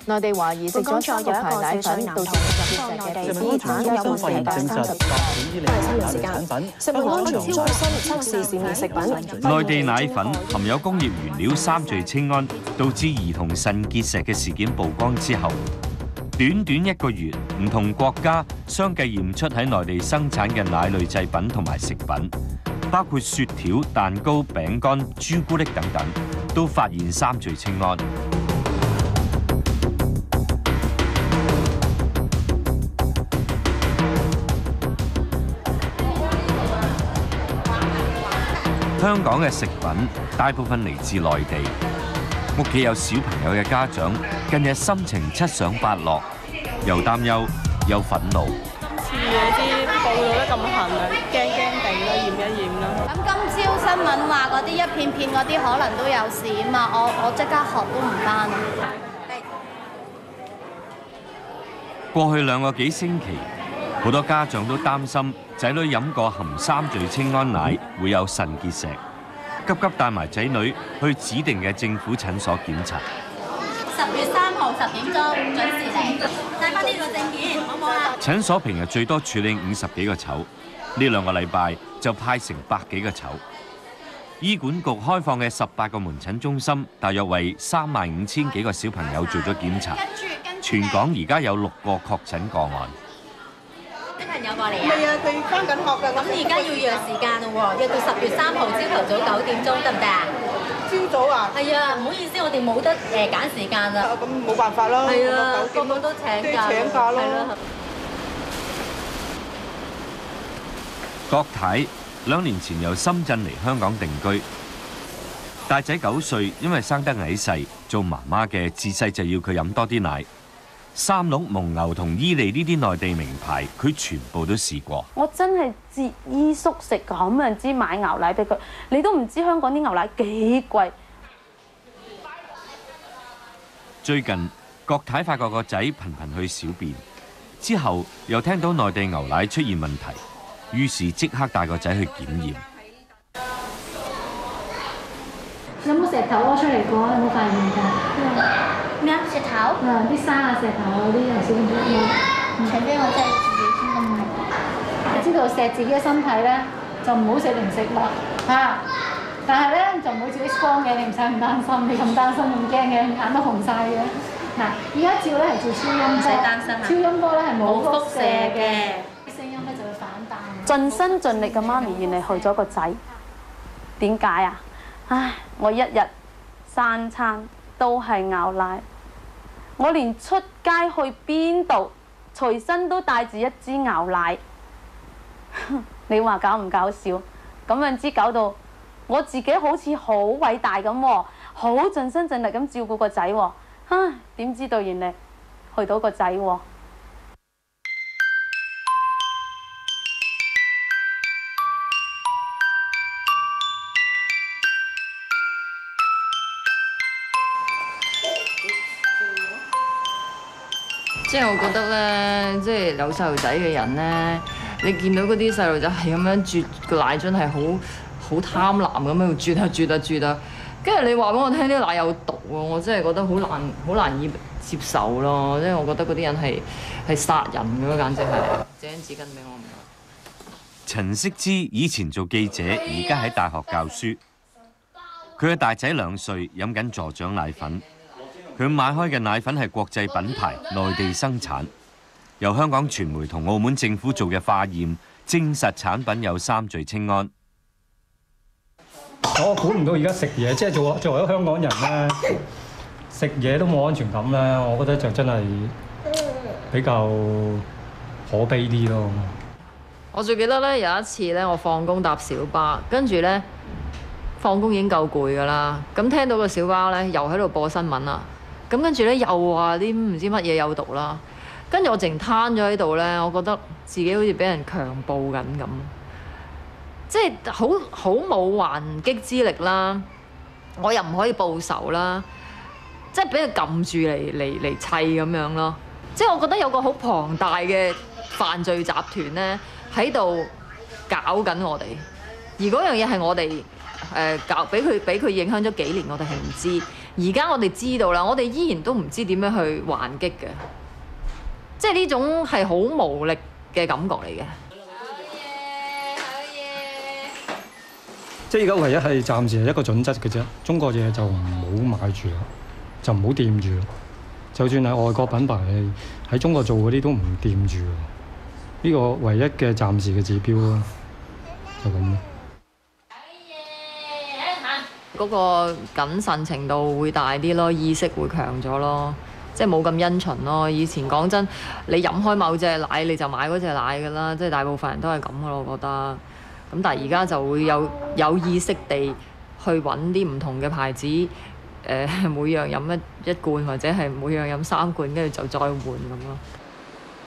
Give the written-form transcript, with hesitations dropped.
內地懷疑食咗3個牌奶粉，導致內地資產有問題30%。食物安全中心測試市面食品。內地奶粉含有工業原料3聚氰胺，導致兒童腎結石嘅事件曝光之後，短1個月，唔同國家相繼驗出喺內地生產嘅奶類製品同埋食品，包括雪條、蛋糕、餅乾、朱古力等等，都發現3聚氰胺。香港嘅食品大部分嚟自內地，屋企有小朋友嘅家長近日心情七上八落，又擔憂又憤怒。今次嗰啲報道得咁痕啊，驚地啦，驗一驗啦。咁今朝新聞話嗰啲一片片嗰啲可能都有事啊嘛，我即刻學都唔返。過去2個幾星期，好多家長都擔心仔女飲過含3聚氰胺奶會有腎結石，急帶埋仔女去指定嘅政府診所檢查。10月3號10點鐘準時嚟，帶翻呢個證件，好唔好啊？診所平日最多處理50幾個籌，呢2個禮拜就派成100幾個籌。醫管局開放嘅18個門診中心，大約為35000幾個小朋友做咗檢查。全港而家有6個確診個案。啲朋友過嚟啊？係啊，佢返緊學㗎。咁而家要約時間咯喎，約到10月3號朝頭早9點鐘得唔得啊？朝早啊？係啊，唔好意思，我哋冇得揀時間啦。咁冇辦法啦。係啊，個個都請假。請假咯。郭太2年前由深圳嚟香港定居，大仔9歲，因為生得矮細，做媽媽嘅自細就要佢飲多啲奶。三鹿、蒙牛同伊利呢啲內地名牌，佢全部都試過。我真係節衣縮食咁樣之買牛奶俾佢，你都唔知香港啲牛奶幾貴。最近郭太發覺個仔頻頻去小便，之後又聽到內地牛奶出現問題，於是即刻帶個仔去檢驗。有冇石頭屙出嚟過？有冇發現㗎？咩啊？石頭？啲沙啊、石頭嗰啲有少唔少咯。除非我真係自己先咁嚟。知道錫自己嘅身體咧，就唔好食零食啦嚇。但係咧就唔好照 X 光嘅，你唔使咁擔心，你咁擔心咁驚嘅，眼都紅晒嘅。嗱，而家照咧係照超音波，唔使擔心啊。超音波咧係冇輻射嘅，嘅，聲音咧就會反彈。盡心盡力嘅媽咪原來去咗個仔，點解啊？唉，我一日3餐都係牛奶，我連出街去邊度，隨身都帶住一支牛奶。你話搞唔搞笑？咁樣之搞到我自己好似好偉大咁喎，好盡心盡力咁照顧個仔喎。唉，點知道原來去到個仔喎。即係我覺得咧，即係有細路仔嘅人咧，你見到嗰啲細路仔係咁樣啜個奶樽係好貪婪咁樣啜啊，跟住你話俾我聽啲奶有毒喎，我真係覺得好難以接受咯。即係我覺得嗰啲人係殺人嘅咯，簡直係。借張紙巾俾我唔該。陳惜之以前做記者，而家喺大學教書。佢嘅大仔2歲，飲緊助長奶粉。佢買開嘅奶粉係國際品牌，內地生產，由香港傳媒同澳門政府做嘅化驗，證實產品有3聚氰胺。我估唔到而家食嘢，即係作為一個香港人咧，食嘢都冇安全感咧，我覺得就真係比較可悲啲咯。我最記得咧有一次咧，我放工搭小巴，跟住咧放工已經夠攰㗎啦，咁聽到個小巴咧又喺度播新聞啦。咁跟住咧又話啲唔知乜嘢有毒啦，跟住我淨攤咗喺度咧，我覺得自己好似俾人強暴緊咁，即係好冇還擊之力啦，我又唔可以報仇啦，即係俾佢撳住嚟砌咁樣咯，即係我覺得有個好龐大嘅犯罪集團咧喺度搞緊我哋，而嗰樣嘢係我哋俾佢影響咗幾年，我哋係唔知。而家我哋知道啦，我哋依然都唔知點樣去還擊嘅，即係呢種係好無力嘅感覺嚟嘅。即係而家唯一係暫時係一個準則嘅啫，中國嘢就唔好買住啦，就唔好掂住。就算係外國品牌喺中國做嗰啲都唔掂住。呢個唯一嘅暫時嘅指標咯，就咁咯。嗰個謹慎程度會大啲咯，意識會強咗咯，即係冇咁因循咯。以前講真，你飲開某隻奶你就買嗰隻奶㗎啦，即係大部分人都係咁㗎咯，我覺得。咁但係而家就會有意識地去揾啲唔同嘅牌子，每樣飲一罐或者係每樣飲3罐，跟住就再換咁咯。